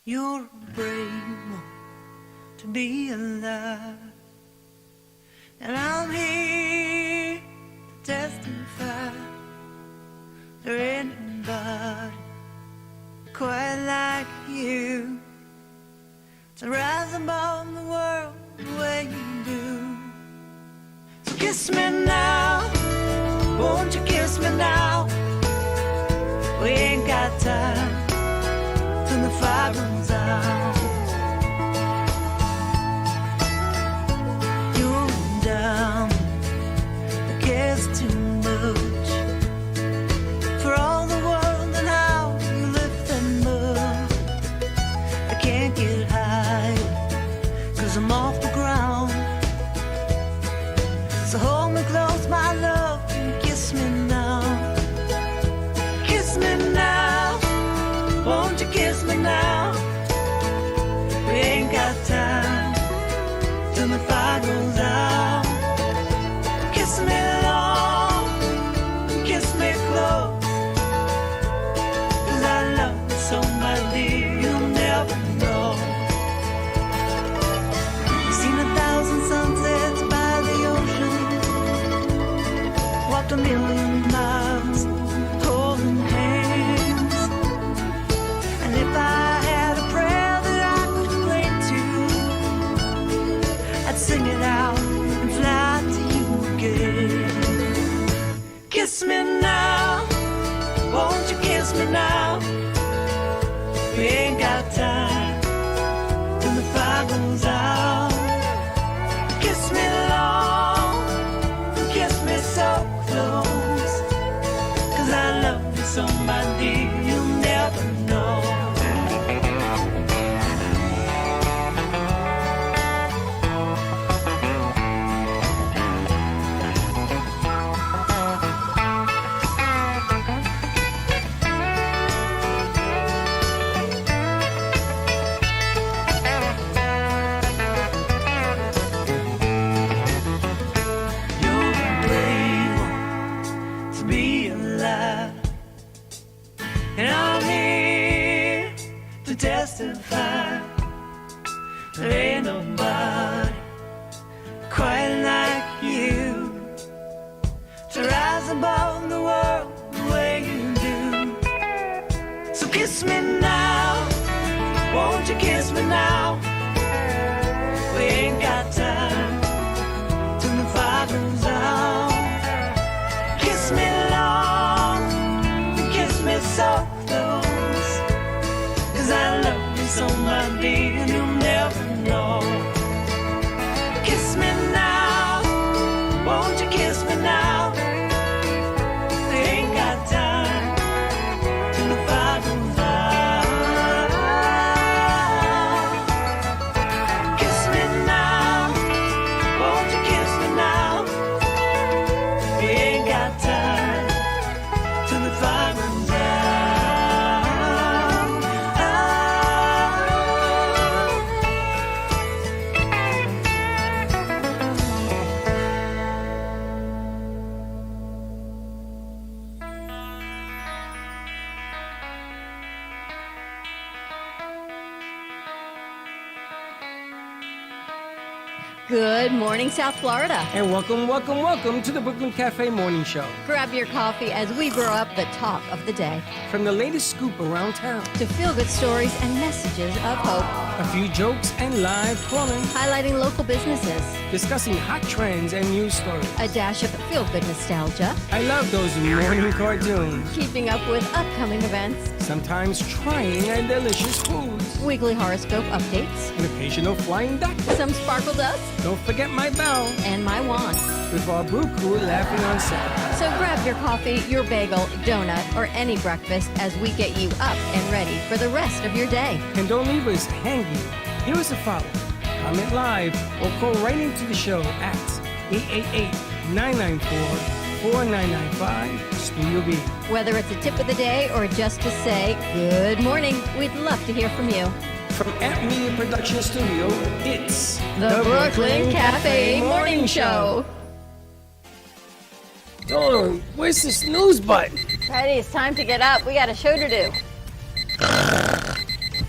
You're a brave one to be alive, and I'm here to testify. There ain't nobody quite like you to rise above the world the way you do. So kiss me now, won't you kiss me now? We ain't got time till the fire burns out. You're down, I guess too much for all the world and how you lift them up. I can't get higher, 'cause I'm off the ground. So hold me close, my love, and kiss me now. Kiss me now, won't you kiss me now? We ain't got time till the fire goes out. Kiss me long, kiss me close, 'cause I love you so, my dear, you'll never know. I've seen 1,000 sunsets by the ocean, walked 1,000,000 miles holding hands, and if I had a prayer that I could pray to, I'd sing it out and fly to you again. Kiss me now, won't you kiss me now? We ain't got time till the fire goes out. Kiss me long, kiss me so close, 'cause I love you so, my dear, you'll never know. You're a brave one to be alive, and I'm here to testify. There ain't nobody quite like you to rise above the world the way you do. So kiss me now, won't you kiss me now? We ain't got time till the fire goes out. Kiss me long, kiss me so close, 'cause I love you so, my dear, and you'll never know. Kiss me now, won't you kiss me now? We ain't got time till the fire goes out. Kiss me now, won't you kiss me now? We ain't got time till the fire goes out. Good morning, South Florida. And welcome to the Brooklyn Cafe Morning Show. Grab your coffee as we brew up the talk of the day. From the latest scoop around town, To feel-good stories and messages of hope. a few jokes and live calling, Highlighting local businesses. discussing hot trends and news stories. A dash of feel-good nostalgia. I love those morning cartoons. Keeping up with upcoming events. Sometimes trying and delicious foods. Weekly horoscope updates. An occasional flying duck. Some sparkle dust. Don't forget my bell. And my wand. With our brew crew laughing on set. So grab your coffee, your bagel, donut, or any breakfast as we get you up and ready for the rest of your day. And don't leave us hanging. Give us a follow. Comment live or call right into the show at 888-994-4995 Studio B. Whether it's a tip of the day or just to say good morning, we'd love to hear from you. From Amp Media Production Studio, it's The Brooklyn Cafe Morning Show. Dawn, where's the snooze button? Freddie, it's time to get up. We got a show to do.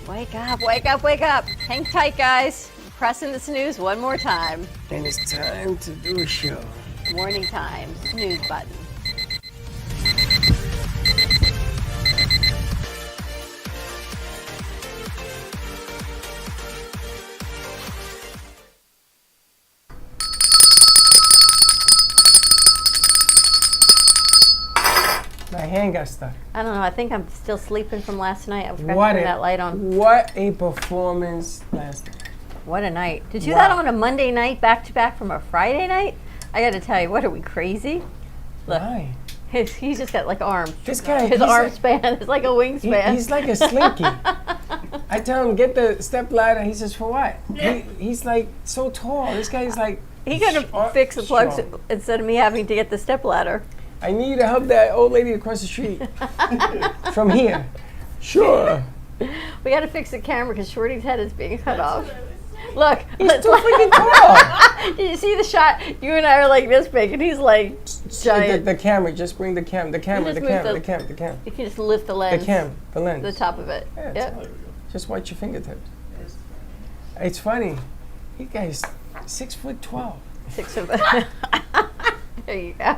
Wake up, wake up, wake up. Hang tight, guys. Pressing the snooze one more time. And it's time to do a show. Morning time, snooze button. My hand got stuck. I don't know, I think I'm still sleeping from last night. I forgot to turn that light on. What a performance last night. What a night. To do that on a Monday night, back to back from a Friday night? I gotta tell you, what are we, crazy? Look, Why? he's just got like arms. This guy, His arm span is like a wingspan. He's like a slinky. I tell him, get the step ladder. He says, for what? He's like so tall. This guy's like. He could fix the plugs strong. instead of me having to get the step ladder. I need you to help that old lady across the street from here. Sure. We got to fix the camera because Shorty's head is being cut off. Look, He's too freaking tall. Did you see the shot? You and I are like this big, and he's like giant. The camera, just bring the camera. You The can just lift the lens. The lens. The top of it. Yeah, Yep. Just watch your fingertips. It's funny. You guys, 6'12". 6 foot. There you go.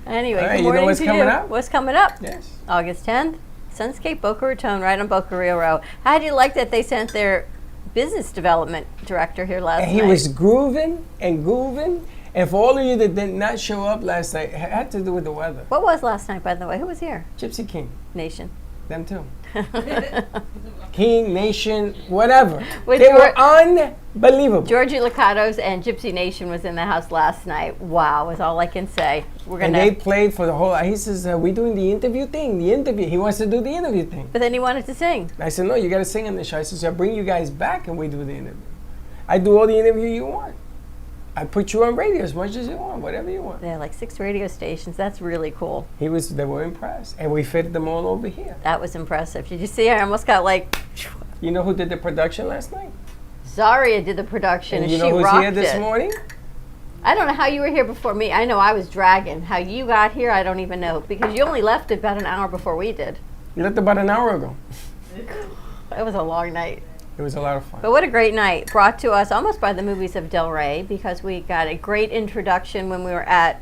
Anyway, All right, good you know morning what's to coming you. up? What's coming up? Yes. August 10th, Sunscape Boca Raton, right on Boca Rio Road. How do you like that they sent their business development director here last And night? he was grooving and grooving. And for all of you that did not show up last night, it had to do with the weather. What was last night, by the way? Who was here? Gypsy King. Nation. Them too. King, Nation, whatever. With They were unbelievable. Georgie Licatos and Gypsy Nation was in the house last night. Wow, is all I can say. We're And gonna. they played for the whole. He says, "Are we doing the interview thing? The interview." He wants to do the interview thing. But then he wanted to sing. I said, "No, you got to sing on the show." I said, "I'll bring you guys back and we do the interview. I do all the interview you want. I put you on radio as much as you want, whatever you want." They had like 6 radio stations. That's really cool. They were impressed, and we fitted them all over here. That was impressive. Did you see? I almost got like. You know who did the production last night? Zaria did the production, and you she know who's rocked here this it. morning? I don't know how you were here before me. I know I was dragging. How you got here, I don't even know, because you only left about an hour before we did. You left about an hour ago. It was a long night. It was a lot of fun. But what a great night, brought to us almost by the movies of Del Rey, because we got a great introduction when we were at,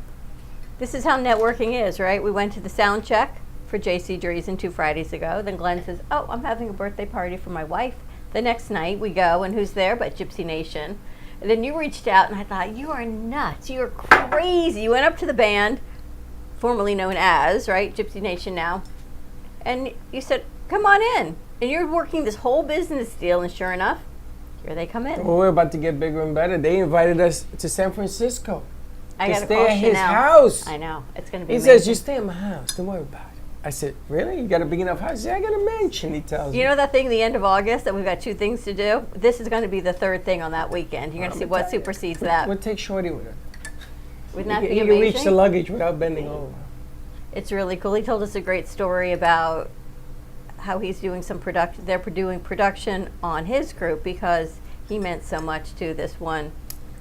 this is how networking is, right? We went to the sound check for JC Dreesen 2 Fridays ago. Then Glenn says, oh, I'm having a birthday party for my wife. The next night we go, and who's there but Gypsy Nation. And then you reached out, and I thought, you are nuts. You are crazy. You went up to the band, formerly known as, right, Gypsy Nation now, and you said, come on in. And you're working this whole business deal, and sure enough, here they come in. Well, we're about to get bigger and better. They invited us to San Francisco I to got to stay call at his Chanel. house. I know. It's going to be He amazing. says, you stay in my house. Don't worry about it. I said, really? You got a big enough house? Yeah, I got a mansion, he tells me. You know that thing, the end of August, that we've got 2 things to do? This is going to be the 3rd thing on that weekend. You're going to see what supersedes that. We'll take Shorty with her. Wouldn't that He be can reach the amazing? luggage without bending over. It's really cool. He told us a great story about how he's doing some production. They're doing production on his group because he meant so much to this one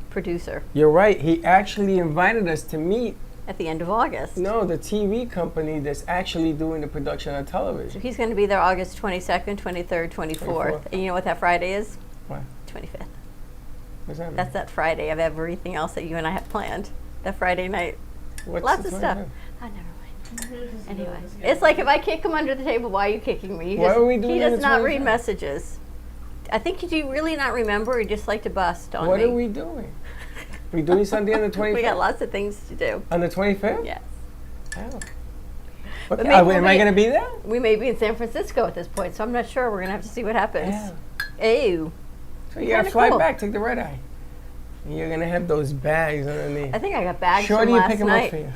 producer You're right. He actually invited us to meet, at the end of August. no, the TV company that's actually doing the production on So television. he's going to be there August 22nd, 23rd, 24th. 24th. And you know what that Friday is? What? 25th. What's that mean? That's that Friday of everything else that you and I have planned. That Friday night. What's Lots the of stuff. 25th? Oh, never mind. Anyway, it's like if I kick him under the table, why are you kicking me? Why are we doing He it on does the not read 25th? messages. I think you do really not remember, or you just like to bust on What me. are we doing? We doing something on the 25th? We got lots of things to do. On the 25th? Yes. Oh. But Okay. maybe we'll Am I be- going to be there? We may be in San Francisco at this point, so I'm not sure. We're going to have to see what happens. Yeah. Ew. So you got to Kinda fly cool. back, take the red eye. And you're going to have those bags underneath. I think I got bags Shorty, from you last pick them up night. for you.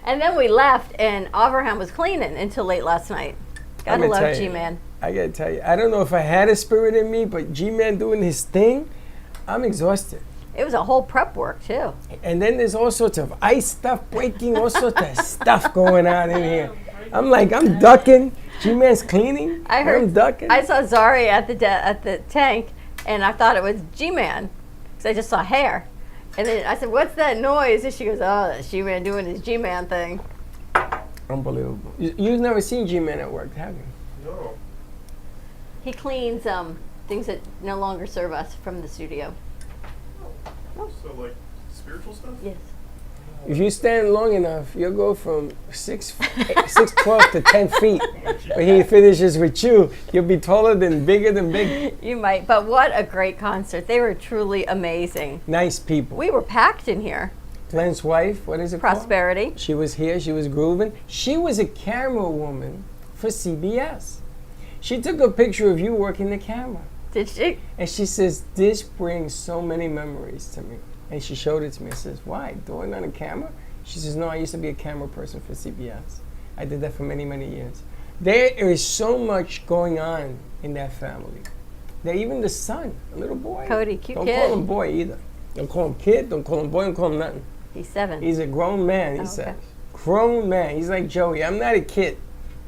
And then we left, and Avraham was cleaning until late last night. Gotta I'ma love tell you. G-Man. I got to tell you, I don't know if I had a spirit in me, but G-Man doing his thing, I'm exhausted. It was a whole prep work, too. And then there's all sorts of ice stuff breaking, all sorts of stuff going on in here. I'm like, I'm ducking. G-Man's cleaning. I heard. I'm ducking. I saw Zari at the tank, and I thought it was G-Man, because I just saw hair. And then I said, "What's that noise?" And she goes, "Oh, that's G-Man doing his G-Man thing." Unbelievable. You've never seen G-Man at work, have you? No. He cleans things that no longer serve us from the studio. So like spiritual stuff? Yes. If you stand long enough, you'll go from 6'12" to 10 feet. When he finishes with you, you'll be taller than bigger than big. You might, but what a great concert. They were truly amazing. Nice people. We were packed in here. Glenn's wife, what is it called? Prosperity. She was here, she was grooving. She was a camera woman for CBS. She took a picture of you working the camera. Did she? And she says, this brings so many memories to me. And she showed it to me. I says, why? Doing on a camera? She says, no, I used to be a camera person for CBS. I did that for many, many years. There is so much going on in that family. That even the son, a little boy. Cody, cute don't kid. call him boy either. Don't call him kid, don't call him boy, don't call him nothing. He's 7. He's a grown man, he Oh, says. okay. Grown man. He's like Joey. I'm not a kid.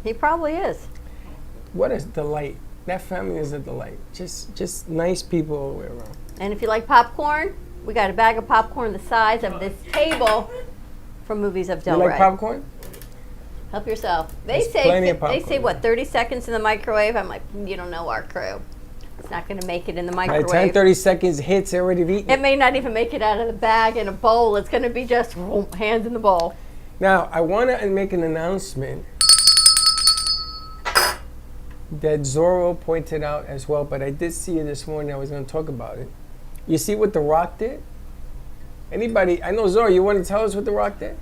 He probably is. What a delight. That family is a delight. Just nice people all the way around. And if you like popcorn, we got a bag of popcorn the size of this table from Movies of Del You Rey. like popcorn? Help yourself. There's plenty of They say popcorn. what, 30 seconds in the microwave? I'm like, you don't know our crew. It's not going to make it in the By the microwave. time 30 seconds hits, they're already eaten. It may not even make it out of the bag in a bowl. It's going to be just hands in the bowl. Now, I want to make an announcement that Zorro pointed out as well, but I did see it this morning. I was going to talk about it. You see what The Rock did? Anybody? I know, Zorro, you want to tell us what The Rock did?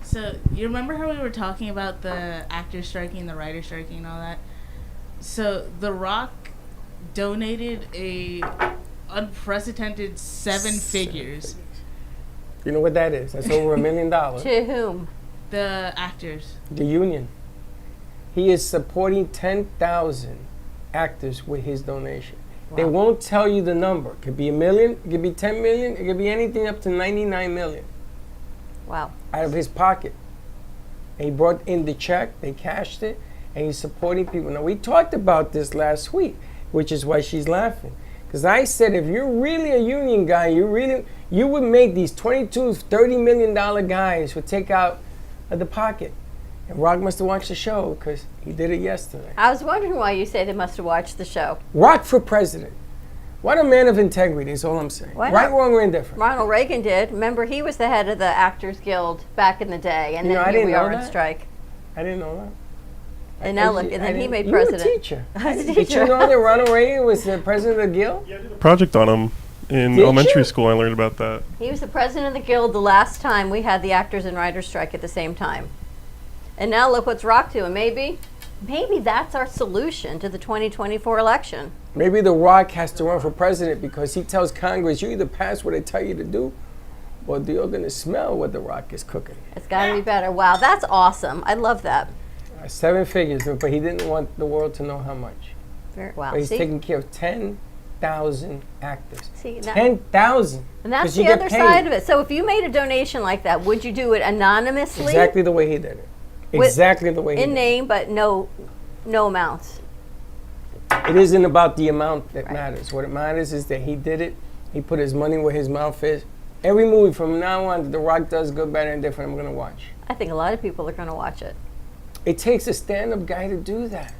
So you remember how we were talking about the actors striking, the writers striking, and all that? So The Rock donated a unprecedented 7 figures. You know what that is? That's over $1 million. To whom? The actors. The union. He is supporting 10,000 actors with his donation. They won't tell you the number. It could be $1 million, it could be 10 million, it could be anything up to 99 million Wow. out of his pocket. And he brought in the check, they cashed it, and he's supporting people. Now, we talked about this last week, which is why she's laughing. Because I said, if you're really a union guy, you would make these $22, $30 million guys would take out of the pocket. And Rock must have watched the show because he did it yesterday. I was wondering why you say they must have watched the show. Rock for president. What a man of integrity is all I'm saying. Why Right, not? wrong, or indifferent. Ronald Reagan did. Remember, he was the head of the Actors Guild back in the day, and You know, I then here didn't we know are on that. strike. I didn't know that. And now look, and then he made you president. were a teacher. I was a Did you teacher. know that Ronald Reagan was the president of the Guild? Project on him in Did elementary you? school. I learned about that. He was the president of the Guild the last time we had the actors and writers strike at the same time. And now look what's Rock doing. Maybe that's our solution to the 2024 election. Maybe The Rock has to run for president because he tells Congress, you either pass what I tell you to do, or you're going to smell what The Rock is cooking. It's got to be better. Wow, that's awesome. I love that. 7 figures, but he didn't want the world to know how much. Wow. But he's See? taking care of 10,000 actors. See, that- 10,000. And that's 'Cause you the get other paid. side of it. So if you made a donation like that, would you do it anonymously? Exactly the way he did it. With- Exactly the way he In did it. name, but no amounts. It isn't about the amount that Right. matters. What it matters is that he did it. He put his money where his mouth is. Every movie from now on that The Rock does, good, better, and different, I'm going to watch. I think a lot of people are going to watch it. It takes a stand-up guy to do that.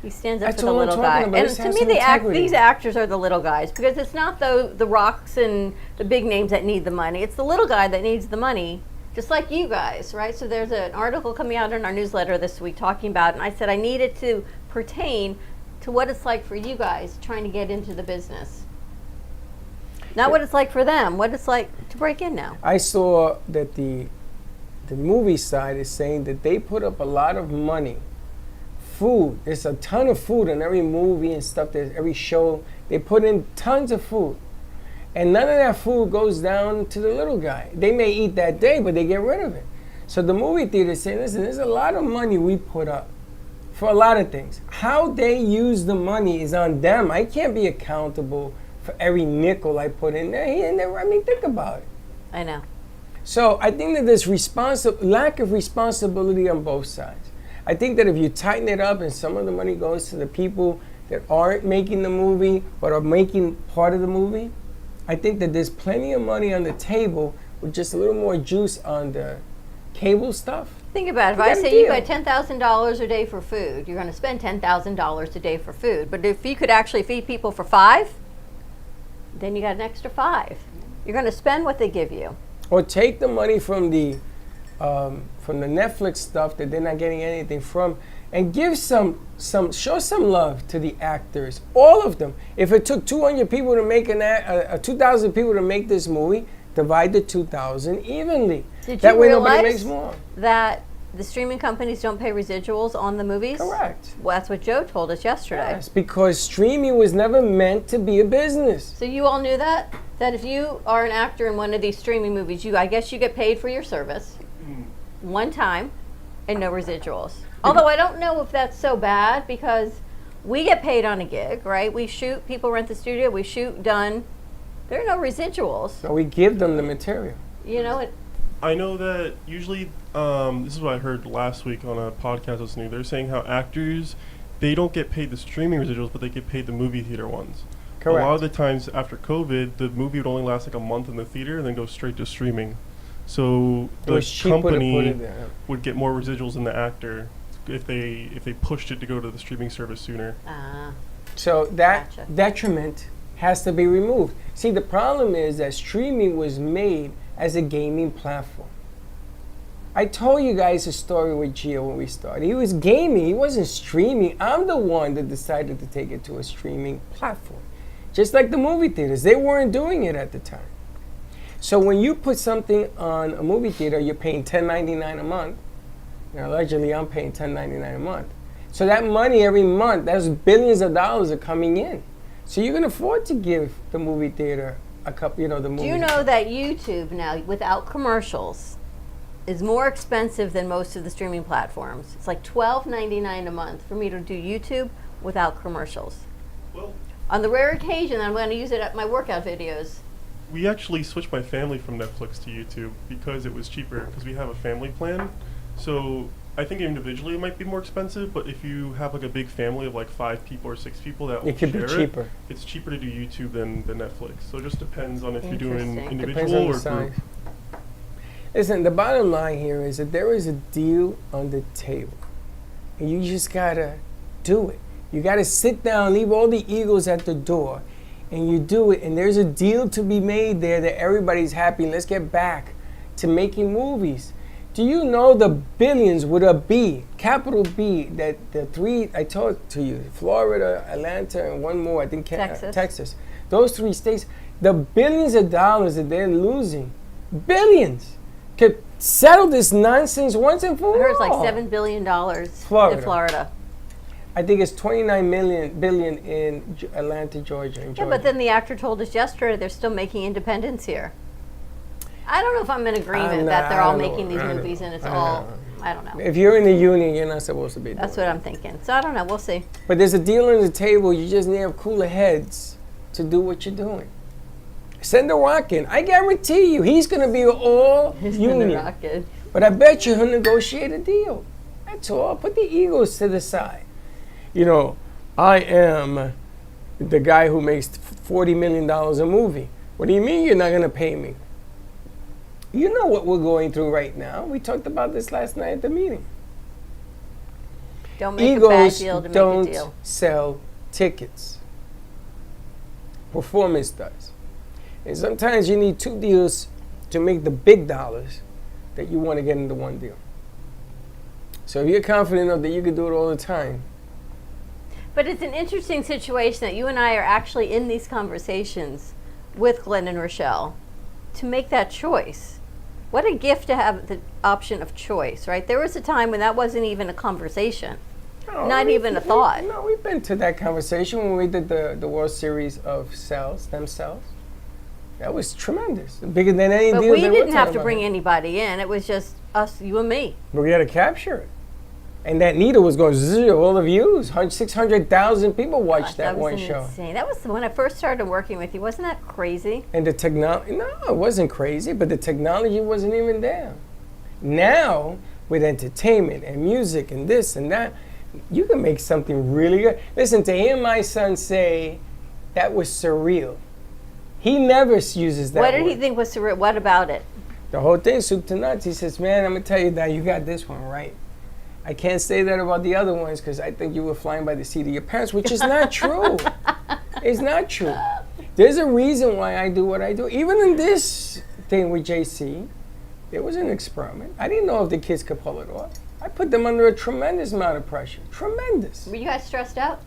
He stands up That's for the all I'm little talking guy. about. And Just to have me, some integrity. these actors are the little guys because it's not the Rocks and the big names that need the money. It's the little guy that needs the money, just like you guys, right? So there's an article coming out in our newsletter this week talking about it, and I said I need it to pertain to what it's like for you guys trying to get into the business. Not what it's like for them, what it's like to break in now. I saw that the movie side is saying that they put up a lot of money. Food. There's a ton of food in every movie and stuff. There's every show. They put in tons of food. And none of that food goes down to the little guy. They may eat that day, but they get rid of it. So the movie theater is saying, listen, there's a lot of money we put up for a lot of things. How they use the money is on them. I can't be accountable for every nickel I put in there. Think about it. I know. So I think that there's lack of responsibility on both sides. I think that if you tighten it up and some of the money goes to the people that aren't making the movie but are making part of the movie, I think that there's plenty of money on the table with just a little more juice on the cable stuff. Think about it. If You I got a say you deal. got $10,000 a day for food, you're going to spend $10,000 a day for food. But if you could actually feed people for $5, then you got an extra $5. You're going to spend what they give you. Or take the money from the Netflix stuff that they're not getting anything from, and give show some love to the actors, all of them. If it took 200 people to make 2,000 people to make this movie, divide the 2,000 evenly. Did That you way nobody realize makes more. that the streaming companies don't pay residuals on the movies? Correct. Well, that's what Joe told us yesterday. Yes, because streaming was never meant to be a business. So you all knew that? That if you are an actor in one of these streaming movies, I guess you get paid for your service one time and no residuals. Although I don't know if that's so bad, because we get paid on a gig, right? We shoot, people rent the studio, we shoot, done. There are no residuals. So we give them the material. You know it. I know that usually, this is what I heard last week on a podcast I was listening. They're saying how actors, they don't get paid the streaming residuals, but they get paid the movie theater ones. Correct. A lot of the times after COVID, the movie would only last like a month in the theater and then go straight to streaming. So It the was cheaper to put company it there. would get more residuals than the actor if they pushed it to go to the streaming service sooner. So that Gotcha. detriment has to be removed. See, the problem is that streaming was made as a gaming platform. I told you guys a story with Gio when we started. He was gaming, he wasn't streaming. I'm the one that decided to take it to a streaming platform. Just like the movie theaters, they weren't doing it at the time. So when you put something on a movie theater, you're paying $10.99 a month. Now, allegedly, I'm paying $10.99 a month. So that money every month, that's billions of dollars are coming in. So you can afford to give the movie theater a couple, the movie. Do you know that YouTube now, without commercials, is more expensive than most of the streaming platforms? It's like $12.99 a month for me to do YouTube without commercials. Well, On the rare occasion, I'm going to use it at my workout videos. we actually switched my family from Netflix to YouTube because it was cheaper, because we have a family plan. So I think individually it might be more expensive, but if you have like a big family of like 5 people or 6 people that will It could be share cheaper. it's cheaper to do YouTube than Netflix. So it just depends on if you're doing Interesting. Depends individual on or the size. group. Listen, the bottom line here is that there is a deal on the table. And you just gotta do it. You gotta sit down, leave all the egos at the door, and you do it. And there's a deal to be made there that everybody's happy. Let's get back to making movies. Do you know the billions with a B, capital B, that the 3, I told to you, Florida, Atlanta, and one more, I think Texas. Those 3 states, the billions of dollars that they're losing, billions, could settle this nonsense once and for all. I heard it's like $7 billion Florida. in Florida. I think it's 29 billion in Atlanta, Georgia. Yeah, but then the actor told us yesterday they're still making independence here. I don't know if I'm in agreement that they're all making these movies and it's all, I don't know. If you're in the union, you're not supposed to be doing That's it. what I'm thinking. So I don't know. We'll see. But there's a deal on the table. You just need to have cooler heads to do what you're doing. Send the Rock in. I guarantee you, he's going to be all union. Rocket. But I bet you he'll negotiate a deal. That's all. Put the egos to the side. I am the guy who makes $40 million a movie. What do you mean you're not going to pay me? You know what we're going through right now. We talked about this last night at the meeting. Don't make a bad Egos deal to make a don't deal. sell tickets. Performance does. And sometimes you need 2 deals to make the big dollars that you want to get into one deal. So if you're confident enough that you can do it all the time, But it's an interesting situation that you and I are actually in these conversations with Glenn and Rochelle to make that choice. What a gift to have the option of choice, right? There was a time when that wasn't even a conversation. Not even a thought. No, we've been to that conversation when we did the World Series of stem cells. That was tremendous. Bigger than any But deal we that we're didn't have talking to about. bring anybody in. It was just us, you and me. But we had to capture it. And that needle was going all the views. 600,000 people watched that one was show. insane. That was when I first started working with you. Wasn't that crazy? And the technology, no, it wasn't crazy, but the technology wasn't even there. Now, with entertainment and music and this and that, you can make something really good. Listen, to hear my son say that was surreal. He never uses that What did word. he think was surreal? What about it? The whole thing, soup to nuts. He says, man, I'm going to tell you that you got this one right. I can't say that about the other ones because I think you were flying by the seat of your pants, which is not true. It's not true. There's a reason why I do what I do. Even in this thing with JC, it was an experiment. I didn't know if the kids could pull it off. I put them under a tremendous amount of pressure. Tremendous. Were you guys stressed out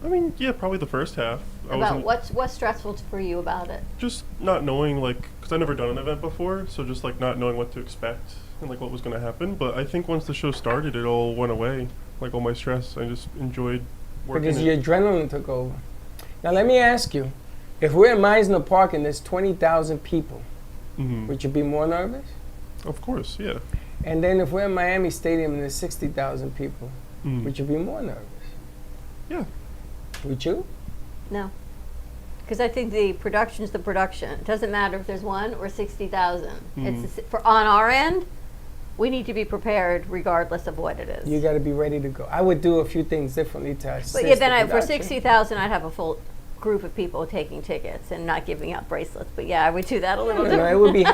I mean, yeah, probably the first half. I about wasn't what's stressful for you about it? just not knowing, like, because I've never done an event before, so just like not knowing what to expect and like what was going to happen. But I think once the show started, it all went away. Like all my stress, I just enjoyed working. Because it. your adrenaline took over. Now let me ask you, if we're at Meisner Park and there's 20,000 people, Mhm. would you be more nervous? Of course, yeah. And then if we're in Miami Stadium and there's 60,000 people, Mm. would you be more nervous? Yeah. Would you? No. Because I think the production's the production. It doesn't matter if there's 1 or 60,000. It's for on our end, we need to be prepared regardless of what it is. You got to be ready to go. I would do a few things differently to assist But yeah, then the for production. 60,000, I'd have a full group of people taking tickets and not giving out bracelets. But yeah, I would do that a little No, different.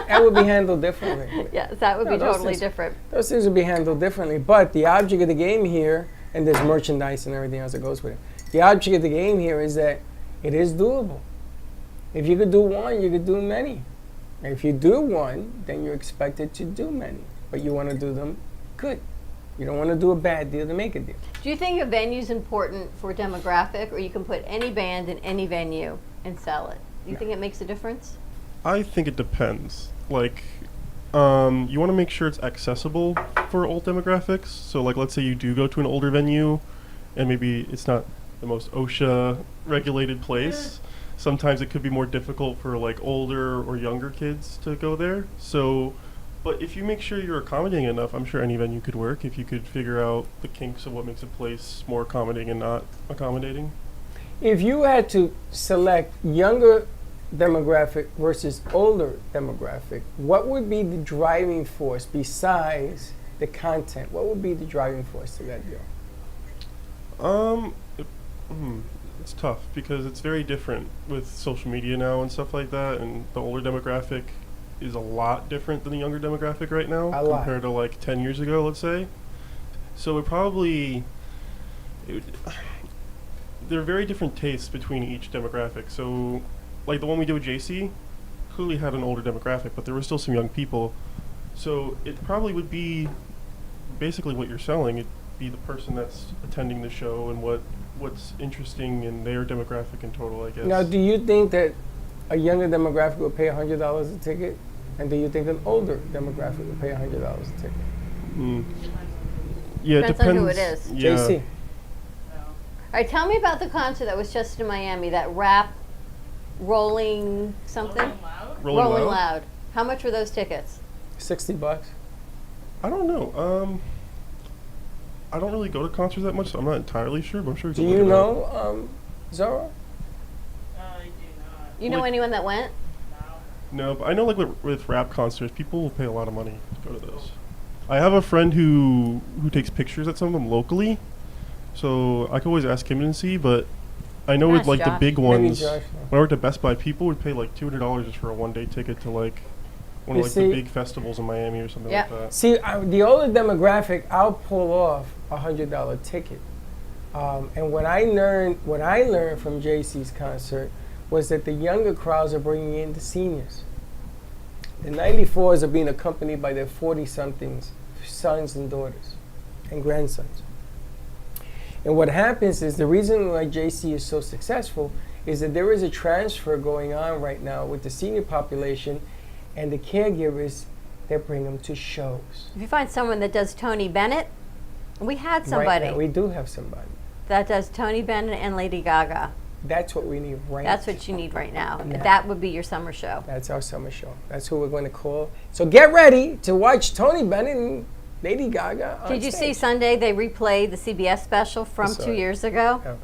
it would be handled differently. Yes, that would No, be those totally things- different. Those things would be handled differently. But the object of the game here, and there's merchandise and everything else that goes with it. The object of the game here is that it is doable. If you could do one, you could do many. And if you do one, then you're expected to do many. But you want to do them good. You don't want to do a bad deal to make a deal. Do you think a venue's important for demographic, or you can put any band in any venue and sell it? Do you No. think it makes a difference? I think it depends. Like, you want to make sure it's accessible for old demographics. So, like, let's say you do go to an older venue, and maybe it's not the most OSHA regulated place. Sometimes it could be more difficult for like older or younger kids to go there. So, but if you make sure you're accommodating enough, I'm sure any venue could work if you could figure out the kinks of what makes a place more accommodating and not accommodating. If you had to select younger demographic versus older demographic, what would be the driving force besides the content? What would be the driving force to that deal? It's tough because it's very different with social media now and stuff like that, and the older demographic is a lot different than the younger demographic right now A lot. compared to like 10 years ago, let's say. So there are very different tastes between each demographic. So like the one we did with JC clearly had an older demographic, but there were still some young people. So it probably would be basically what you're selling. It'd be the person that's attending the show and what's interesting in their demographic in total, I guess. Now, do you think that a younger demographic will pay $100 a ticket? And do you think an older demographic will pay $100 a ticket? Mm. Yeah, it Depends on depends. who it is. Yeah. JC? All right, tell me about the concert that was just in Miami, that rap rolling something? Rolling Loud? Loud. How much were those tickets? $60. I don't know. I don't really go to concerts that much, so I'm not entirely sure, but I'm sure. Do you know Zora? I do not. You know Like- anyone that went? No, but I know like with rap concerts, people will pay a lot of money to go to those. I have a friend who takes pictures at some of them locally, so I could always ask him and see. But I know with Ask like the Josh. big Maybe ones, Josh. when I worked at Best Buy, people would pay like $200 just for a one-day ticket to like one You of like see- the big festivals in Miami or something Yeah. like that. See, the older demographic, I'll pull off a $100 ticket. And what I learned from JC's concert was that the younger crowds are bringing in the seniors. The 94s are being accompanied by their 40-somethings, sons and daughters, and grandsons. And what happens is the reason why JC is so successful is that there is a transfer going on right now with the senior population and the caregivers that bring them to shows. If you find someone that does Tony Bennett, we had Right somebody now, we do have somebody. that does Tony Bennett and Lady Gaga. That's what we need right That's what you need right now. Yeah. That would be your summer show. That's our summer show. That's who we're going to call. So get ready to watch Tony Bennett and Lady Gaga on Did you see stage. Sunday they replayed the CBS special from saw 2 it. years ago? Yeah.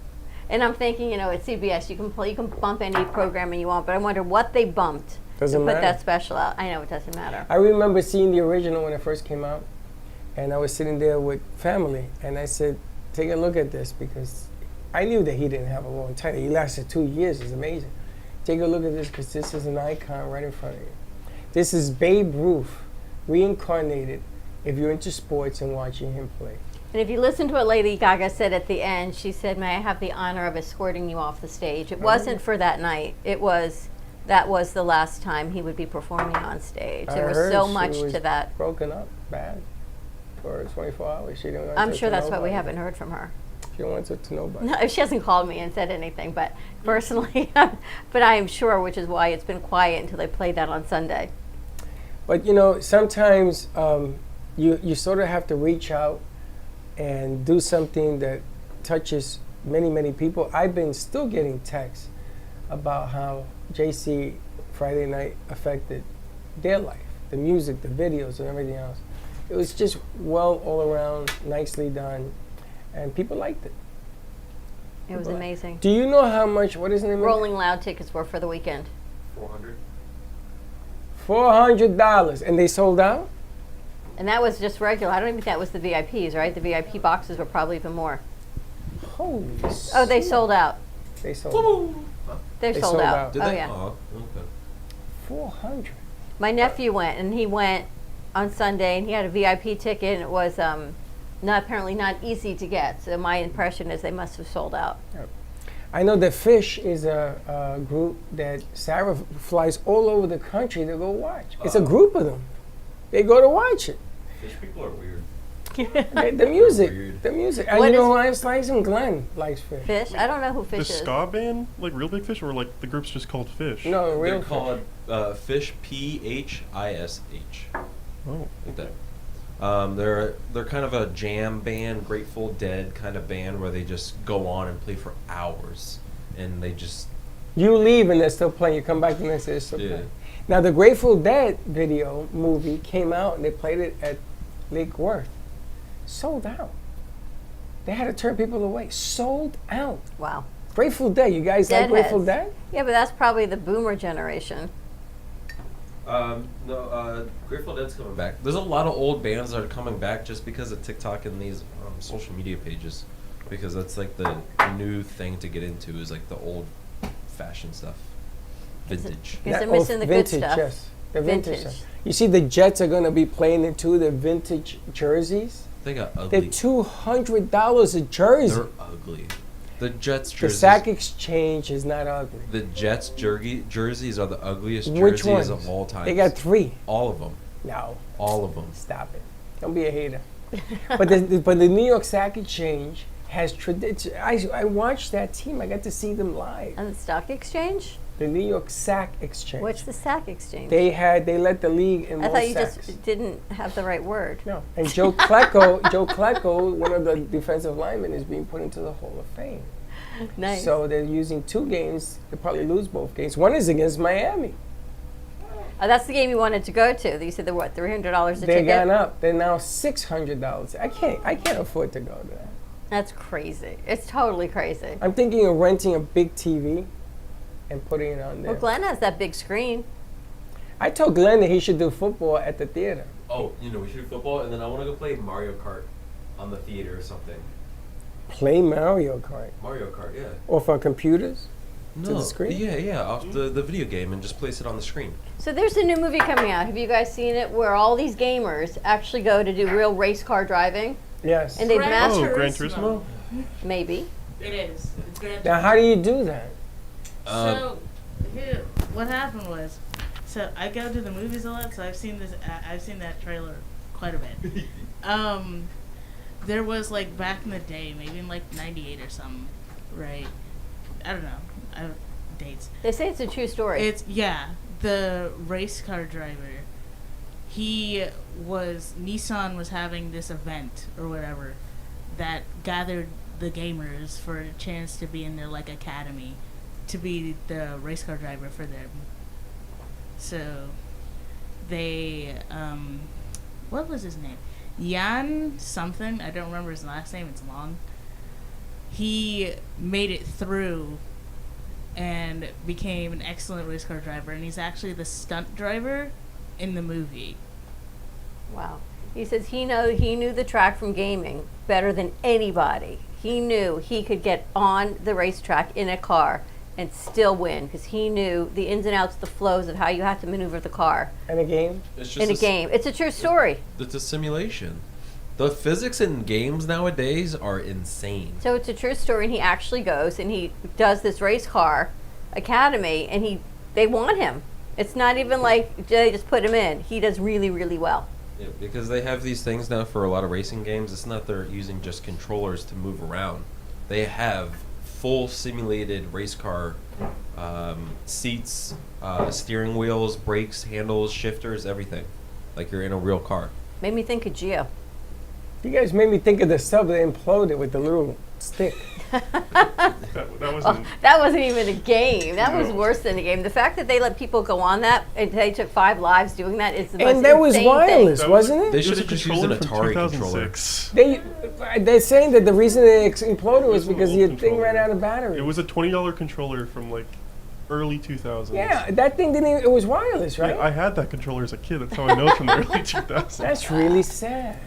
And I'm thinking, you know, at CBS you can bump any programming you want, but I wonder what they bumped Doesn't to put matter. that special out. I know it doesn't matter. I remember seeing the original when it first came out, and I was sitting there with family, and I said, take a look at this, because I knew that he didn't have a long title. He lasted 2 years. It's amazing. Take a look at this, because this is an icon right in front of you. This is Babe Ruth reincarnated if you're into sports and watching him play. And if you listen to what Lady Gaga said at the end, she said, "May I have the honor of escorting you off the stage?" It wasn't for that night. That was the last time he would be performing on stage. There was so much to that. Broken up bad for 24 hours. She didn't want I'm to sure talk to that's why we nobody. haven't heard from her. She don't want to talk to nobody. No, she hasn't called me and said anything, but personally, but I am sure, which is why it's been quiet until they played that on Sunday. But sometimes you sort of have to reach out and do something that touches many, many people. I've been still getting texts about how JC Friday night affected their life, the music, the videos, and everything else. It was just well all around, nicely done, and people liked it. It was amazing. Do you know how much, what is the name of it? Rolling Loud tickets were for the weekend. 400. $400, and they sold out? And that was just regular. I don't even think that was the VIPs, right? The VIP boxes were probably even more. Holy Oh, they sold out. They sold out. They They sold sold out. out. Did Oh, they? yeah. Oh, okay. 400. My nephew went, and he went on Sunday, and he had a VIP ticket, and it was apparently not easy to get. So my impression is they must have sold out. I know that Fish is a group that Sarah flies all over the country to go watch. It's a group of them. They go to watch it. Fish people are weird. The music, Weird. the music. And What you know is- who else likes him? Glenn likes Fish. Fish? I don't know who The Fish is. ska band, like Real Big Fish, or like the group's just called Fish? No, real They're Fish. called Fish, Phish. Oh, Like that. They're kind of a jam band, Grateful Dead kind of band where they just go on and play for hours, and they just You leave and they're still playing. You come back and they're still Yeah. playing. Now the Grateful Dead video movie came out and they played it at Lake Worth. Sold out. They had to turn people away. Sold out. Wow. Grateful Dead. You guys like Grateful Deadheads. Dead? Yeah, but that's probably the boomer generation. no, Grateful Dead's coming back. There's a lot of old bands that are coming back just because of TikTok and these social media pages, because that's like the new thing to get into is like the old fashioned stuff, vintage. Because they're Yeah, missing the good vintage, stuff. Yes, the vintage. Vintage. Stuff. You see, the Jets are going to be playing it too. The vintage jerseys. They got They're ugly. $200 a jersey. They're ugly. The Jets The jerseys. Sack Exchange is not ugly. The Jets jerseys are the ugliest Which jerseys ones? of all time. They got 3. all of them. No, All of them. stop it. Don't be a hater. but the New York Sack Exchange has tradition. I watched that team. I got to see them live. And the stock exchange? The New York Sack Exchange. What's the sack exchange? They let the league in I most thought you sacks. just didn't have the right word. No. And Joe Klecko, one of the defensive linemen, is being put into the Hall of Fame. Nice. So they're using 2 games. They'll probably lose both games. One is against Miami. Oh, that's the game you wanted to go to. You said they're what, $300 a They're ticket? gone up. They're now $600. I can't afford to go to that. That's crazy. It's totally crazy. I'm thinking of renting a big TV and putting it on there. Well, Glenn has that big screen. I told Glenn that he should do football at the theater. Oh, we should do football, and then I want to go play Mario Kart on the theater or something. Play Mario Kart Mario Kart, yeah. off our computers. No, the screen? Yeah, off the video game and just place it on the screen. So there's a new movie coming out. Have you guys seen it? Where all these gamers actually go to do real race car driving, Yes. and they Gran master. Oh, Gran Turismo? Maybe. It is. It's Gran Now, how do you do that? So, here, what happened was, so I go to the movies a lot, so I've seen this. I've seen that trailer quite a bit. There was like back in the day, maybe in like '98 or something, right? I don't know. Dates. They say it's a true story. It's the race car driver. Nissan was having this event or whatever that gathered the gamers for a chance to be in their like academy to be the race car driver for them. So they what was his name? Jan something, I don't remember his last name, it's long. He made it through and became an excellent race car driver, and he's actually the stunt driver in the movie. Wow. He says he knew the track from gaming better than anybody. He knew he could get on the racetrack in a car and still win because he knew the ins and outs, the flows of how you have to maneuver the car In a game? It's in a game. It's a true story. It's a simulation. The physics in games nowadays are insane. So it's a true story, and he actually goes and he does this race car academy, and they want him. It's not even like they just put him in. He does really, really well. Yeah, because they have these things now for a lot of racing games. It's not they're using just controllers to move around. They have full simulated race car seats, steering wheels, brakes, handles, shifters, everything. Like you're in a real car. Made me think of Geo. You guys made me think of the sub that imploded with the little stick. That wasn't. That wasn't even a game. That was worse than a game. The fact that they let people go on that and they took 5 lives doing that is the most And that was insane wireless, thing. wasn't it? They It should was a have just used an controller Atari from controller. 2006. They're saying that the reason it imploded was It was an because old your thing controller. ran out of battery. It was a $20 controller from like early 2000s. Yeah, that thing didn't even, it was wireless, right? Yeah, I had that controller as a kid. That's how I know it's from the early 2000s. That's really sad.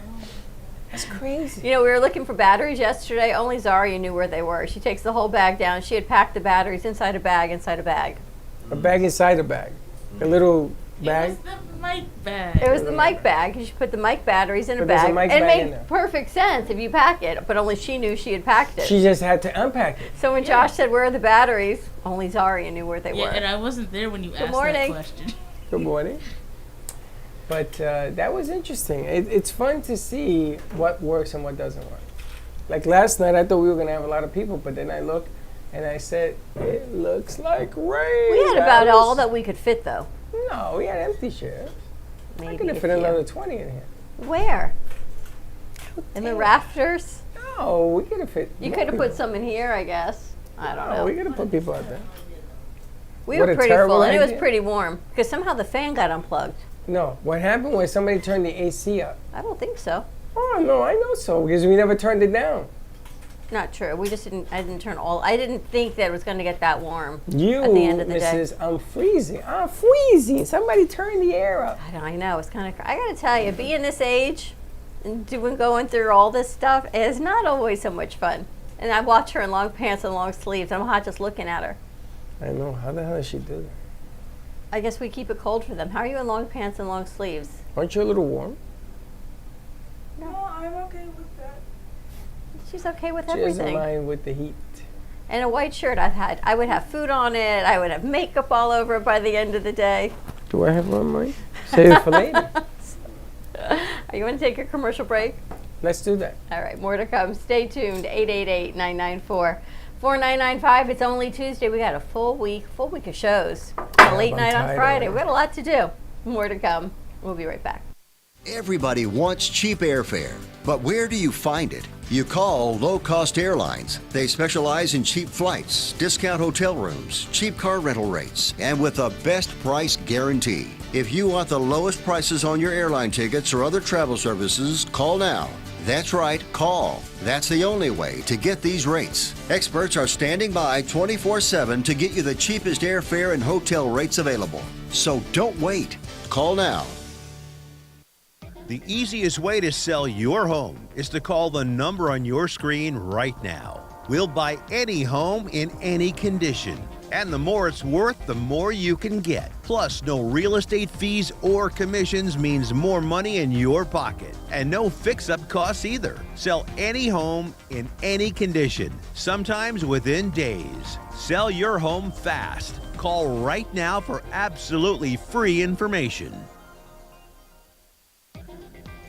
That's crazy. You know, we were looking for batteries yesterday. Only Zaria knew where they were. She takes the whole bag down. She had packed the batteries inside a bag, inside a bag. A bag inside a bag. A little bag. It was the mic bag. It was the mic bag. She put the mic batteries in a But there's a bag. mic It bag in made there. perfect sense if you pack it, but only she knew she had packed it. She just had to unpack it. So when Josh said, "Where are the batteries?" Only Zaria knew where they Yeah, were. and I wasn't there when you asked morning. that question. Good morning. But that was interesting. It's fun to see what works and what doesn't work. Like last night, I thought we were going to have a lot of people, but then I looked and I said, it looks like rain. We had about all that we could fit, though. No, we had empty chairs. I Maybe could have a fit few. another 20 in here. Where? In the rafters? No, we could have fit. You more could have put people. some in here, I guess. I don't No, know. we could have put people out there. We What were a pretty terrible full, and it was idea. pretty warm because somehow the fan got unplugged. No, what happened was somebody turned the AC up. I don't think so. Oh, no, I know so, because we never turned it down. Not true. We just didn't. I didn't turn all. I didn't think that it was going to get that warm. You, At the end of the day. Mrs. I'm freezing. I'm freezing. Somebody turn the air up. I know it's kind of. I got to tell you, being this age and going through all this stuff is not always so much fun. And I watch her in long pants and long sleeves. I'm hot just looking at her. I know. How the hell does she do that? I guess we keep it cold for them. How are you in long pants and long sleeves? Aren't you a little warm? No, I'm okay with that. she's okay with She doesn't everything. mind with the heat. And a white shirt I would have food on it. I would have makeup all over it by the end of the day. Do I have one, Mike? Save it for later. Are you want to take a commercial break? Let's do that. All right, more to come. Stay tuned. 888-994-4995. It's only Tuesday. We got a full week of shows. A late I'm night on tired Friday. already. We got a lot to do. More to come. We'll be right back. Everybody wants cheap airfare, but where do you find it? You call Low Cost Airlines. They specialize in cheap flights, discount hotel rooms, cheap car rental rates, and with a best price guarantee. If you want the lowest prices on your airline tickets or other travel services, call now. That's right, call. That's the only way to get these rates. Experts are standing by 24/7 to get you the cheapest airfare and hotel rates available. So don't wait. Call now. The easiest way to sell your home is to call the number on your screen right now. We'll buy any home in any condition. And the more it's worth, the more you can get. Plus, no real estate fees or commissions means more money in your pocket. And no fix-up costs either. Sell any home in any condition, sometimes within days. Sell your home fast. Call right now for absolutely free information.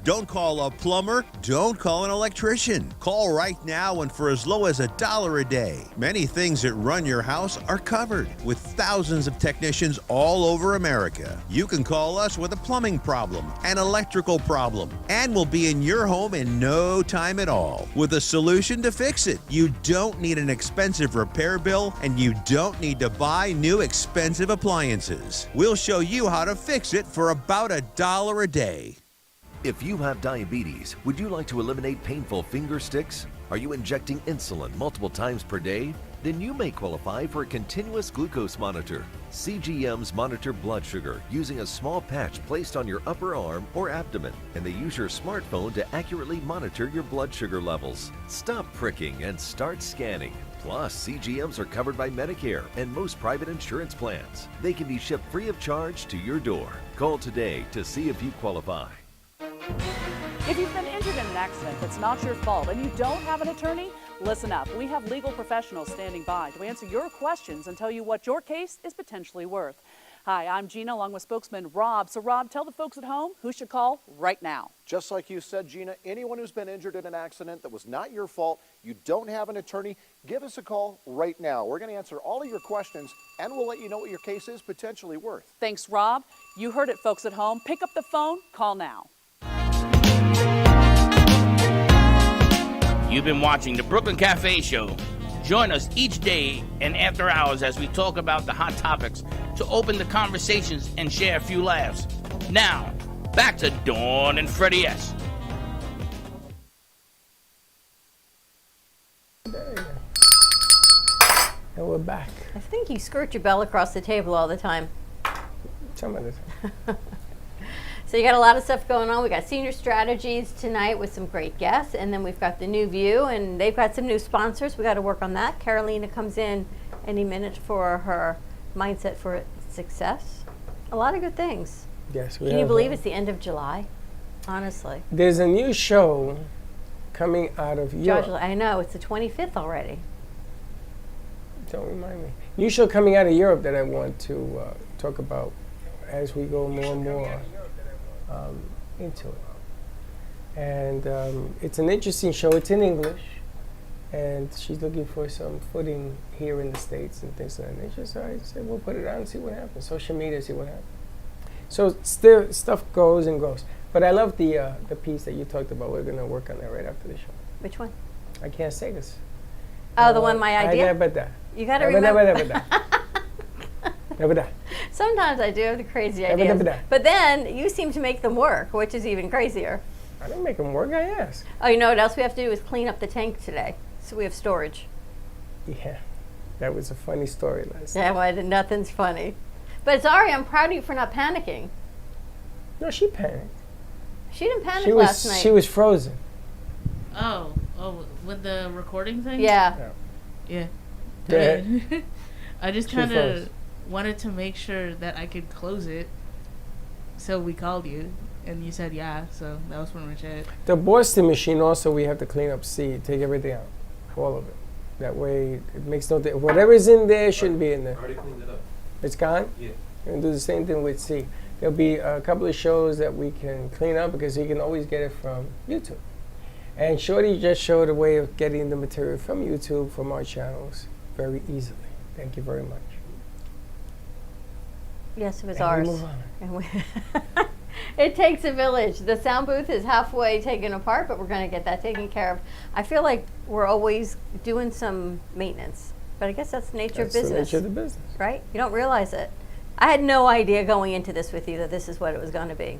Don't call a plumber. Don't call an electrician. Call right now and for as low as $1 a day. Many things that run your house are covered with thousands of technicians all over America. You can call us with a plumbing problem, an electrical problem, and we'll be in your home in no time at all with a solution to fix it. You don't need an expensive repair bill and you don't need to buy new expensive appliances. We'll show you how to fix it for about $1 a day. If you have diabetes, would you like to eliminate painful finger sticks? Are you injecting insulin multiple times per day? Then you may qualify for a continuous glucose monitor. CGMs monitor blood sugar using a small patch placed on your upper arm or abdomen, and they use your smartphone to accurately monitor your blood sugar levels. Stop pricking and start scanning. Plus, CGMs are covered by Medicare and most private insurance plans. They can be shipped free of charge to your door. Call today to see if you qualify. If you've been injured in an accident that's not your fault and you don't have an attorney, listen up. We have legal professionals standing by to answer your questions and tell you what your case is potentially worth. Hi, I'm Gina along with spokesman Rob. So Rob, tell the folks at home who should call right now. Just like you said, Gina, anyone who's been injured in an accident that was not your fault, you don't have an attorney, give us a call right now. We're going to answer all of your questions and we'll let you know what your case is potentially worth. Thanks, Rob. You heard it, folks at home. Pick up the phone, call now. You've been watching the Brooklyn Cafe Show. Join us each day and after hours as we talk about the hot topics to open the conversations and share a few laughs. Now, back to Dawn and Freddie S. And we're back. I think you skirt your bell across the table all the time. Some of the time. So you got a lot of stuff going on. We got senior strategies tonight with some great guests, and then we've got the New View, and they've got some new sponsors. We got to work on that. Carolina comes in any minute for her mindset for success. A lot of good things. Yes, Can you believe it's the end of July? Honestly. There's a new show coming out of Europe. Georgia, I know, it's the 25th already. Don't remind me. New show coming out of Europe that I want to talk about as we go more and more into it. And it's an interesting show. It's in English. And she's looking for some footing here in the States and things of that nature. So I said, we'll put it out and see what happens. Social media, see what happens. So still, stuff goes and goes. But I love the piece that you talked about. We're going to work on that right after the show. Which one? I can't say this. Oh, the one, my idea? You got to remember. Sometimes I do have the crazy ideas. But then you seem to make them work, which is even crazier. I didn't make them work, I asked. Oh, you know what else we have to do is clean up the tank today. So we have storage. Yeah, that was a funny story last night. Yeah, well, nothing's funny. But Zari, I'm proud of you for not panicking. No, she panicked. She didn't panic last night. She was frozen. Oh, with the recording thing? Yeah. Yeah. Go ahead. I just kind of wanted to make sure that I could close it. So we called you, and you said yeah, so that was pretty much it. The Boston machine also, we have to clean up seed, take everything out, all of it. That way, it makes no difference. Whatever's in there shouldn't be in there. I already cleaned it up. It's gone? Yeah. We're going to do the same thing with C. There'll be a couple of shows that we can clean up because you can always get it from YouTube. And Shorty just showed a way of getting the material from YouTube, from our channels, very easily. Thank you very much. Yes, it was And ours. we move on. And it takes a village. The sound booth is halfway taken apart, but we're going to get that taken care of. I feel like we're always doing some maintenance, but I guess that's the nature of business. That's the nature of the business. Right? You don't realize it. I had no idea going into this with you that this is what it was going to be.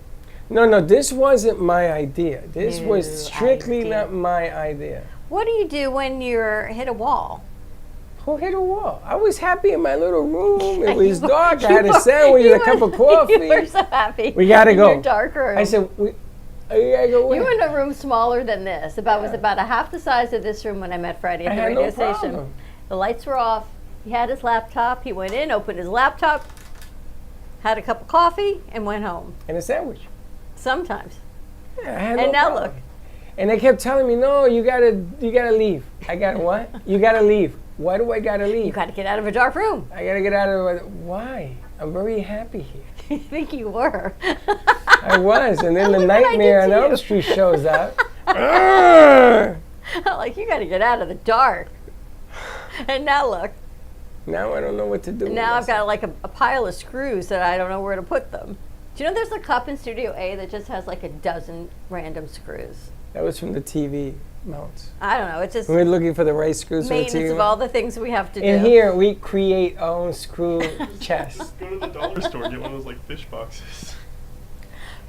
No, this wasn't my idea. This New was strictly idea. not my idea. What do you do when you're hit a wall? Who hit a wall? I was happy in my little room. It was You dark. I were- had a sandwich and a cup of coffee. You were so happy. We gotta in go. Your dark room. I said, we gotta go. You were in a room smaller than this. Was about a half the size of this room when I met Freddie at I the had radio no station. problem. The lights were off. He had his laptop. He went in, opened his laptop, had a cup of coffee, and went home. And a sandwich. Sometimes. Yeah, I had And no now problem. look. And they kept telling me, no, you gotta leave. I gotta what? You gotta leave. Why do I gotta leave? You got to get out of a dark room. I gotta get out of it. Why? I'm very happy here. You think you were? I was, and then the Look what I nightmare did on to Elm you. Street shows up. Like, you got to get out of the dark. And now look. Now I don't know what to do. And now I've got like a pile of screws that I don't know where to put them. Do you know there's a cup in Studio A that just has like a dozen random screws? That was from the TV mounts. I don't know. It's just We were looking for the right screws for the maintenance TV of all mount. the things we have to In do. here, we create our own screw chest. Go to the dollar store and get one of those like fish boxes.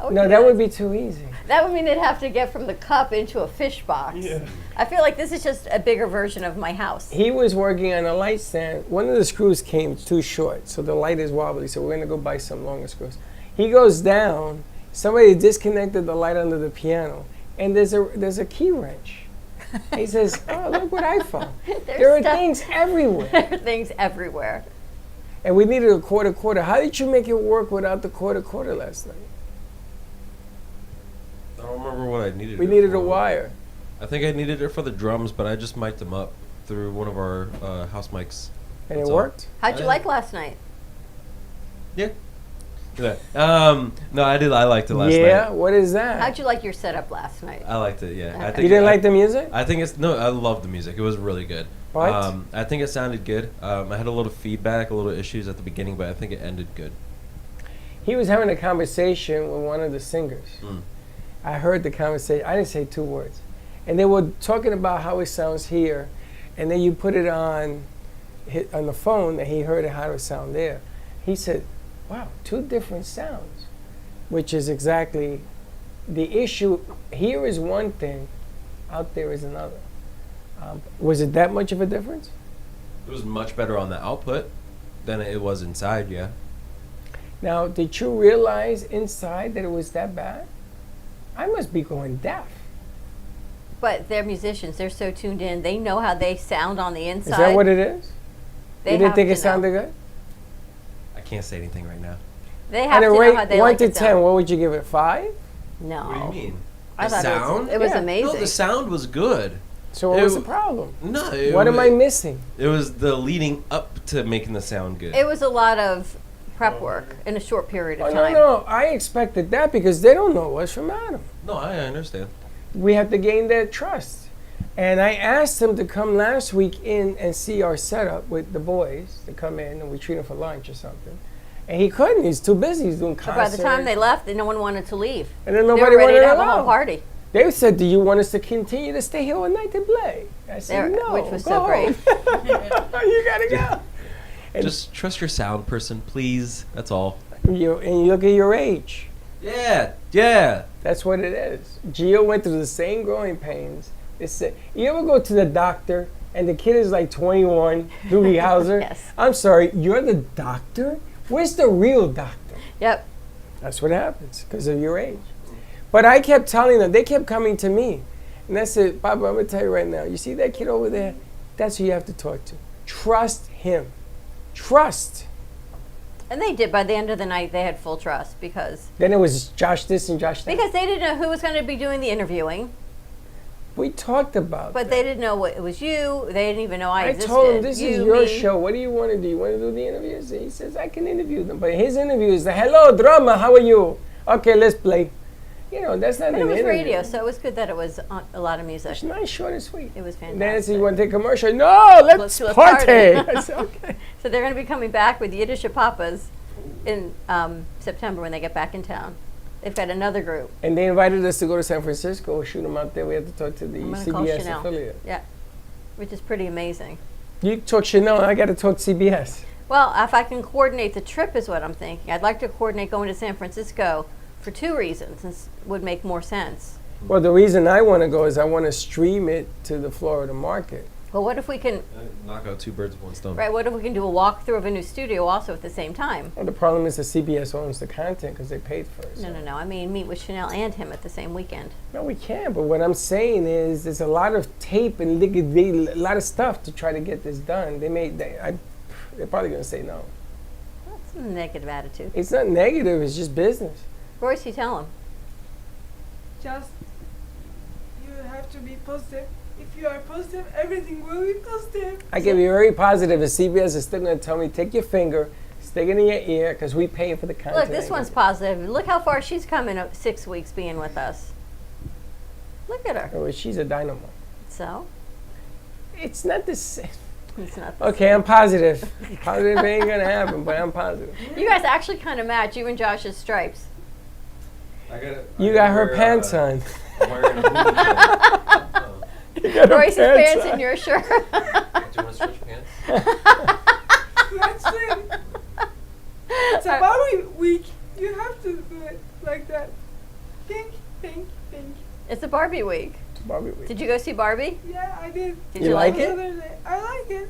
Oh, No, yeah. that would be too easy. That would mean they'd have to get from the cup into a fish box. Yeah. I feel like this is just a bigger version of my house. He was working on a light stand. One of the screws came too short, so the light is wobbly. So we're gonna go buy some longer screws. He goes down. Somebody disconnected the light under the piano, and there's a key wrench. He says, oh, look what I found. There's There are stuff- things everywhere. There are things everywhere. And we needed a quarter. How did you make it work without the quarter last night? I don't remember what I needed. We it needed for. a wire. I think I needed it for the drums, but I just mic'd them up through one of our house mics. And That's it all. worked? How'd you like last night? Yeah. Yeah. No, I did. I liked it last night. Yeah? What is that? How'd you like your setup last night? I liked it. Yeah. I Okay. think You didn't like the music? I think it's no. I loved the music. It was really good. What? I think it sounded good. I had a little feedback, a little issues at the beginning, but I think it ended good. He was having a conversation with one of the singers. Mm. I heard the conversation. I didn't say 2 words. And they were talking about how it sounds here. And then you put it on the phone, and he heard it, how it sound there. He said, wow, 2 different sounds, which is exactly the issue. Here is one thing, out there is another. Was it that much of a difference? It was much better on the output than it was inside. Yeah. Now, did you realize inside that it was that bad? I must be going deaf. But they're musicians. They're so tuned in. They know how they sound on the inside. Is that what it is? They You didn't have think to it sounded know. good? I can't say anything right now. They have On to a know how rate they 1 like to it 10, done. what would you give it? 5? No. What do you mean? I The thought sound? it was Yeah. amazing. No, the sound was good. So what It was the w- problem? No. What am I missing? It was the leading up to making the sound good. It was a lot of prep work in a short period of Oh, time. no, I expected that because they don't know us from Adam. No, I understand. We have to gain their trust. And I asked him to come last week in and see our setup with the boys to come in and we treat him for lunch or something. And he couldn't. He's too busy. He's doing But concerts. by the time they left, no one wanted to leave. and then They nobody were ready wanted to have a whole allow. party. They said, "Do you want us to continue to stay here all night to play?" I said, There- "No." which was go so home." great. You gotta go. And Just trust your sound person, please. That's all. and you look at your age. Yeah, yeah. That's what it is. Gio went through the same growing pains. They said, you ever go to the doctor and the kid is like 21, Doogie Howser? Yes. I'm sorry, you're the doctor? Where's the real doctor? Yep. That's what happens because of your age. But I kept telling them, they kept coming to me. And I said, Baba, I'm going to tell you right now, you see that kid over there? That's who you have to talk to. Trust him. Trust. And they did. By the end of the night, they had full trust because Then it was Josh this and Josh that. they didn't know who was going to be doing the interviewing, We talked about but that. they didn't know what it was you. They didn't even know I I existed. told him, this is You, your me. show. What do you want to do? You want to do the interviews? He says, I can interview them. But his interview is, hello, drama, how are you? Okay, let's play. You know, that's not But an it was interview. radio, so it was good that it was a lot of music. It's nice, short and sweet. It was Nancy, fantastic. you want to take a commercial? No, let's do a party. party. I said, okay. So they're going to be coming back with Yiddish Papas in September when they get back in town. They've got another group. And they invited us to go to San Francisco, shoot them out there. We had to talk to the I'm going to call CBS Chanel. affiliate. Yeah, which is pretty amazing. You talk Chanel, I got to talk CBS. Well, if I can coordinate the trip is what I'm thinking. I'd like to coordinate going to San Francisco for 2 reasons. This would make more sense. Well, the reason I want to go is I want to stream it to the Florida market. Well, what if we can, Knock out 2 birds with 1 stone. right, what if we can do a walkthrough of a new studio also at the same time? Well, the problem is that CBS owns the content because they paid for it. No, so. no, no. I mean, meet with Chanel and him at the same weekend. No, we can. But what I'm saying is, there's a lot of tape and a lot of stuff to try to get this done. They're probably gonna say no. That's a negative attitude. It's not negative. It's just business. Royce, you tell him. Just you have to be positive. If you are positive, everything will be positive. I can be very positive. And CBS is still gonna tell me, take your finger, stick it in your ear, because we paying for the content. Look, this one's positive. Look how far she's come in 6 weeks being with us. Look at her. Oh, she's a dynamo. So, It's not the same. it's not the Okay, I'm positive. Positive ain't gonna happen, but I'm positive. You guys actually kind of match, you and Josh's stripes. You got her pants on. I'm wearing a hoodie. You got her Royce's pants on. and your shirt. Do you want to switch pants? Let's swim. It's a Barbie week. You have to do it like that. Pink, pink, pink. It's a Barbie week. Barbie week. Did you go see Barbie? Yeah, I did. Did You you like like it? it? The other day. I like it,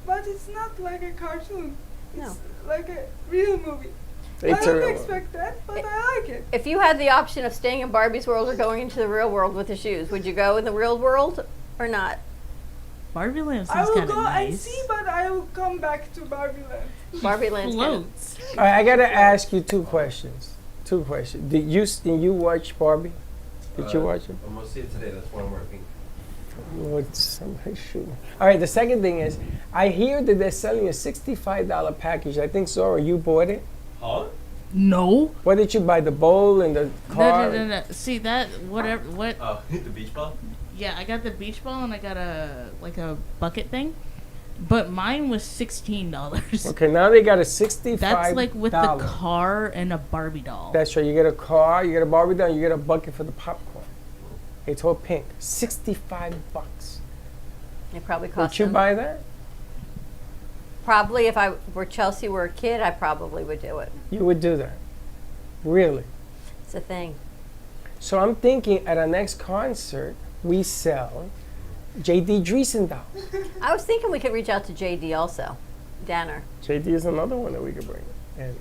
but it's not like a cartoon. It's No. like a real movie. They I turn don't around. expect that, but I like it. If you had the option of staying in Barbie's world or going into the real world with the shoes, would you go in the real world or not? Barbie Land I seems will kind go of nice. and see, but I will come back to Barbie Land. Barbie Land's kind of, Floats. All right, I gotta ask you two questions. Two questions. Did you watch Barbie? Did you watch it? I'm gonna see it today. That's why I'm working. What's somebody shooting? All right. The second thing is, I hear that they're selling a $65 package. I think Zora, you bought it. Huh? No. What did you buy? The bowl and the car. No. See that? Whatever. What? Oh, the beach ball. Yeah, I got the beach ball and I got a bucket thing, but mine was $16. Okay, now they got a $65. That's like with the car and a Barbie doll. That's right. You get a car, you get a Barbie doll, you get a bucket for the popcorn. It's all pink. $65. it probably cost Would you them. buy that? Probably if I were Chelsea were a kid, I probably would do it. You would do that. Really? It's a thing. So I'm thinking at our next concert, we sell J.D. Dreesen dolls. I was thinking we could reach out to JD also. Danner. J.D. is another one that we could bring in.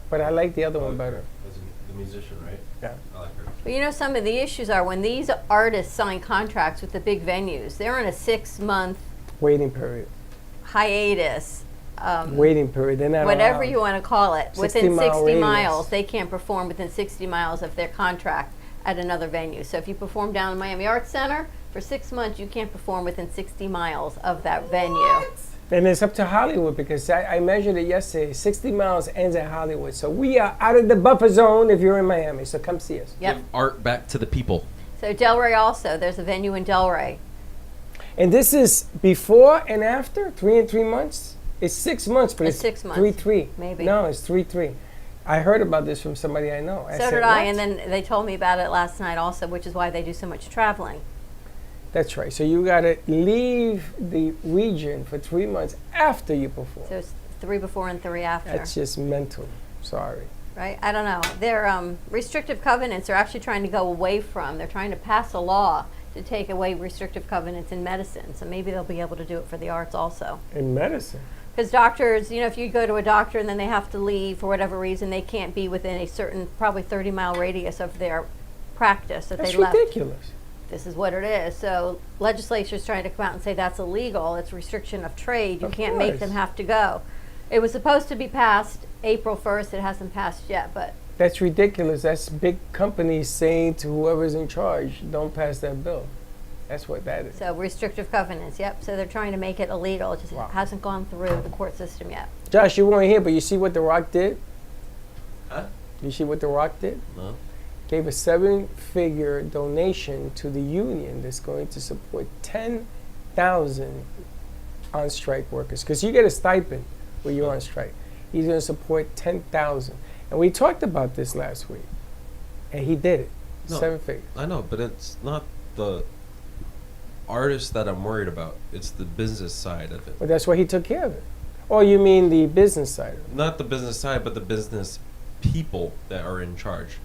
But I like the other one better. That's the musician, right? Yeah. I like her. But you know, some of the issues are when these artists sign contracts with the big venues, they're in a 6-month Waiting period. hiatus. Waiting period. They're not Whatever allowed. you want to call it. 60 Within mile 60 radius. miles, they can't perform within 60 miles of their contract at another venue. So if you perform down in Miami Arts Center, for 6 months, you can't perform within 60 miles of that venue. And it's up to Hollywood because I measured it yesterday. 60 miles ends at Hollywood. So we are out of the buffer zone if you're in Miami. So come see us. Yep. Give art back to the people. So Delray also, there's a venue in Delray. And this is before and after? 3 and 3 months? It's 6 months, but It's it's 6 months. 3-3. Maybe. No, it's 3-3. I heard about this from somebody I know. So said, did I, "What?" and then they told me about it last night also, which is why they do so much traveling. That's right. So you got to leave the region for 3 months after you perform. So it's 3 before and 3 after. That's just mental. Sorry. Right? I don't know. Their restrictive covenants are actually trying to go away from. They're trying to pass a law to take away restrictive covenants in medicine. So maybe they'll be able to do it for the arts also. In medicine. Because doctors, if you go to a doctor and then they have to leave for whatever reason, they can't be within a certain, probably 30-mile radius of their practice that That's they left. ridiculous. This is what it is. So legislature's trying to come out and say that's illegal. It's restriction of trade. You Of can't make course. them have to go. It was supposed to be passed April 1st. It hasn't passed yet, but That's ridiculous. That's big companies saying to whoever's in charge, don't pass that bill. That's what that is. so restrictive covenants, yep. So they're trying to make it illegal. It just Wow. hasn't gone through the court system yet. Josh, you weren't here, but you see what The Rock did? Huh? You see what The Rock did? No. Gave a 7-figure donation to the union that's going to support 10,000 on strike workers. Because you get a stipend when you're on strike. He's going to support 10,000. And we talked about this last week. And he did it. No. 7 figures. I know, but it's not the artist that I'm worried about. It's the business side of it. But that's why he took care of it. Or you mean the business side of it? Not the business side, but the business people that are in charge.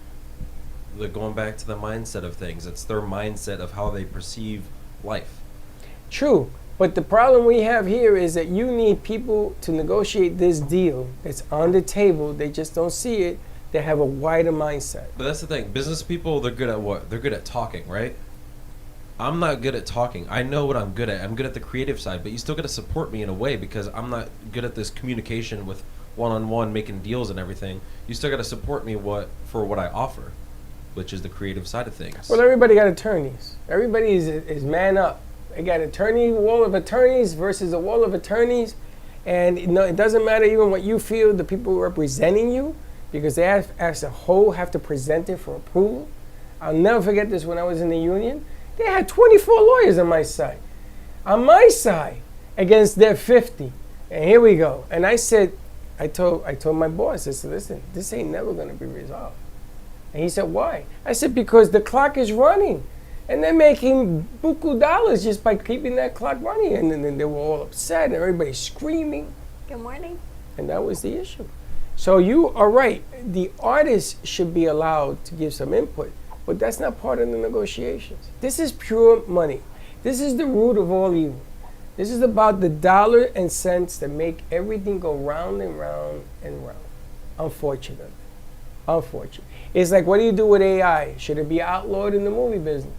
They're going back to the mindset of things. It's their mindset of how they perceive life. True. But the problem we have here is that you need people to negotiate this deal that's on the table. They just don't see it. They have a wider mindset. But that's the thing. Business people, they're good at what? They're good at talking, right? I'm not good at talking. I know what I'm good at. I'm good at the creative side, but you still got to support me in a way because I'm not good at this communication with one-on-one making deals and everything. You still got to support me for what I offer, which is the creative side of things. Well, everybody got attorneys. Everybody is man up. They got wall of attorneys versus a wall of attorneys. And it doesn't matter even what you feel, the people representing you, because they have, as a whole have to present it for approval. I'll never forget this when I was in the union. They had 24 lawyers on my side. On my side, against their 50. And here we go. And I said, I told my boss, I said, listen, this ain't never going to be resolved. And he said, why? I said, because the clock is running. And they're making buku dollars just by keeping that clock running. And then they were all upset and everybody's screaming. Good morning. And that was the issue. So you are right. The artists should be allowed to give some input, but that's not part of the negotiations. This is pure money. This is the root of all evil. This is about the dollar and cents that make everything go round and round and round. Unfortunately. It's like, what do you do with AI? Should it be outlawed in the movie business?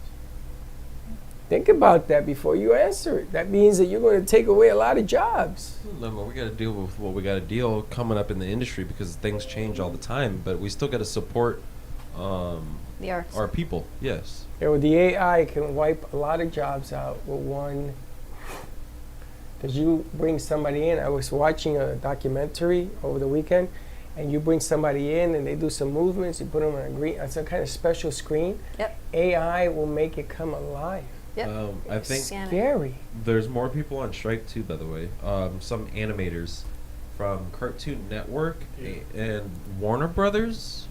Think about that before you answer it. That means that you're going to take away a lot of jobs. No, but we got to deal with what we got to deal coming up in the industry because things change all the time. But we still got to support The arts. our people. Yes. Yeah, well, the AI can wipe a lot of jobs out with one. Because you bring somebody in. I was watching a documentary over the weekend, and you bring somebody in and they do some movements. You put them on some kind of special screen. Yep. AI will make it come alive. Yep. I think Scary. there's more people on strike too, by the way. Some animators from Cartoon Network and Warner Brothers.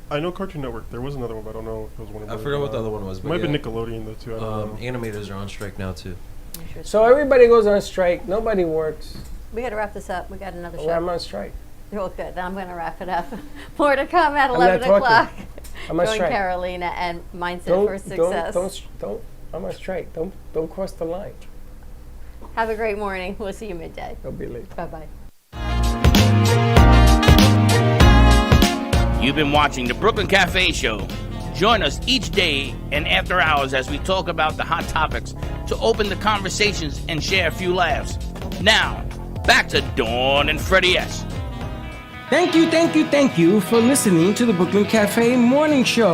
I know Cartoon Network. There was another one, but I don't know if it was one of I those. forgot what the other one was. It But might yeah. be Nickelodeon though too. I don't know. Animators are on strike now too. So everybody goes on strike. Nobody works. We got to wrap this up. We got another Well, show. I'm on strike. Real good. I'm going to wrap it up. More to come at I'm 11 not talking. o'clock. I'm on Join strike. Carolina and Mindset for Success. Don't. I'm on strike. Don't cross the line. Have a great morning. We'll see you midday. Don't be late. Bye-bye. You've been watching the Brooklyn Cafe Show. Join us each day and after hours as we talk about the hot topics to open the conversations and share a few laughs. Now, back to Dawn and Freddie S. Thank you for listening to the Brooklyn Cafe Morning Show.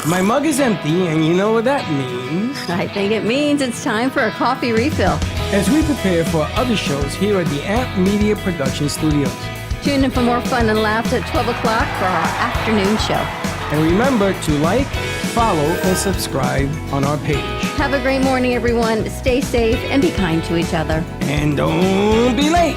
My mug is empty, and you know what that means. I think it means it's time for a coffee refill. As we prepare for other shows here at the Amp Media Production Studios. Tune in for more fun and laughs at 12 o'clock for our afternoon show. And remember to like, follow, and subscribe on our page. Have a great morning, everyone. Stay safe and be kind to each other. And don't be late.